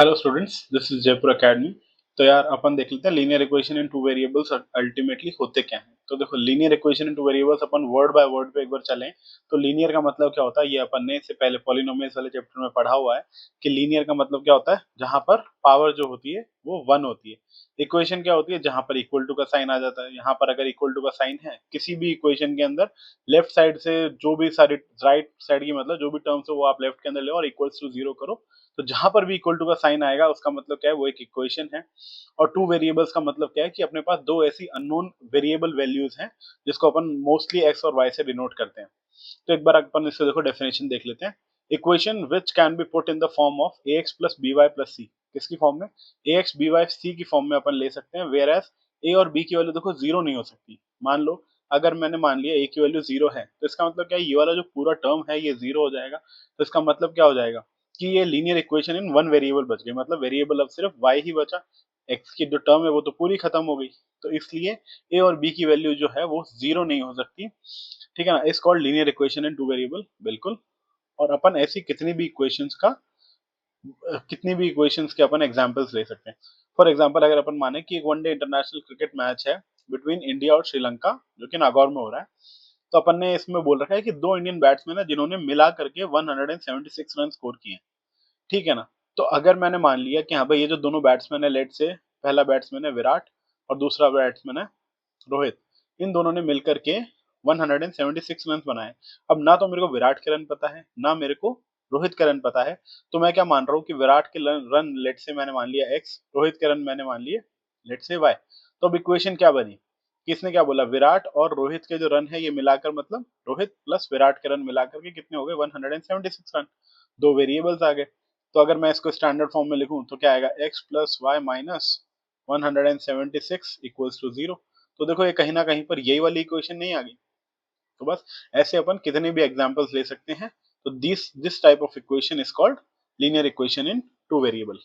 Hello students, this is Jaipur academy. तो यार अपन देख लेते हैं linear equation in two variables ultimately होते क्या हैं। तो देखो, linear equation in two variables upon word by word पे एक बार चलें तो लीनियर का मतलब क्या होता है, ये अपन ने इससे पहले पॉलिनोमियल्स वाले चैप्टर में पढ़ा हुआ है कि लीनियर का मतलब क्या होता है, जहां पर पावर जो होती है वो वन होती है। इक्वेशन क्या होती है, जहां पर इक्वल टू का साइन आ जाता है। यहाँ पर अगर इक्वल टू का साइन है किसी भी इक्वेशन के अंदर, लेफ्ट साइड से जो भी सारी राइट साइड की मतलब जो भी टर्म्स हो वो आप लेफ्ट के अंदर ले और इक्वल्स टू जीरो करो। तो जहां पर भी इक्वल टू का साइन आएगा उसका मतलब क्या है, वो एक इक्वेशन है। और टू वेरिएबल्स का मतलब क्या है कि अपने पास दो ऐसी अननोन वेरिएबल वैल्यूज हैं जिसको अपन मोस्टली एक्स और वाई से डिनोट करते हैं। तो एक बार अपन इससे देखो डेफिनेशन देख लेते हैं। Equation which can be put in the form of a x plus b y plus c. किसकी फॉर्म में? A x b y c की फॉर्म में अपन ले सकते हैं। वेयर एज ए और बी की वैल्यू देखो जीरो नहीं हो सकती। मान लो अगर मैंने मान लिया ए की वैल्यू जीरो है तो इसका मतलब क्या है, ये वाला जो पूरा टर्म है ये जीरो हो जाएगा। तो इसका मतलब क्या हो जाएगा कि ये linear equation in one variable बच गई, मतलब वेरिएबल अब सिर्फ y ही बचा। x की जो टर्म है वो तो पूरी खत्म हो गई। तो इसलिए a और b की वैल्यू जो है वो जीरो नहीं हो सकती। ठीक है ना, इस called linear equation in two variable, बिल्कुल। और अपन ऐसी कितनी भी इक्वेशंस के अपन एग्जांपल्स ले सकते हैं। फॉर एग्जांपल अगर अपन माने कि एक वनडे इंटरनेशनल क्रिकेट मैच है बिटवीन इंडिया और श्रीलंका, जो कि नागौर में हो रहा है। तो अपन ने इसमें बोल रखा है कि दो इंडियन बैट्समैन है जिन्होंने मिला करके 176 रन स्कोर किए हैं। ठीक है ना। तो अगर मैंने मान लिया कि हाँ भाई ये जो दोनों बैट्समैन है, लेट से पहला बैट्समैन है विराट और दूसरा बैट्समैन है रोहित, इन दोनों ने मिलकर के 176 रन बनाए। अब ना तो मेरे को विराट के रन पता है ना मेरे को रोहित के रन पता है। तो मैं क्या मान रहा हूँ कि विराट के रन लेट से मैंने मान लिया एक्स, रोहित के रन मैंने मान लिए लेट से वाई। तो अब इक्वेशन क्या बनी? किसने क्या बोला, विराट और रोहित के जो रन है ये मिलाकर, मतलब रोहित प्लस विराट के रन मिलाकर के कितने हो गए, 176 रन। दो वेरिएबल्स आ गए। तो अगर मैं इसको स्टैंडर्ड फॉर्म में लिखूं तो क्या आएगा, x plus y minus 176 equals to zero. तो देखो ये कहीं ना कहीं पर यही वाली इक्वेशन नहीं आ गई। तो बस ऐसे अपन कितने भी एग्जांपल्स ले सकते हैं। तो this this type of equation is called linear equation in two variable.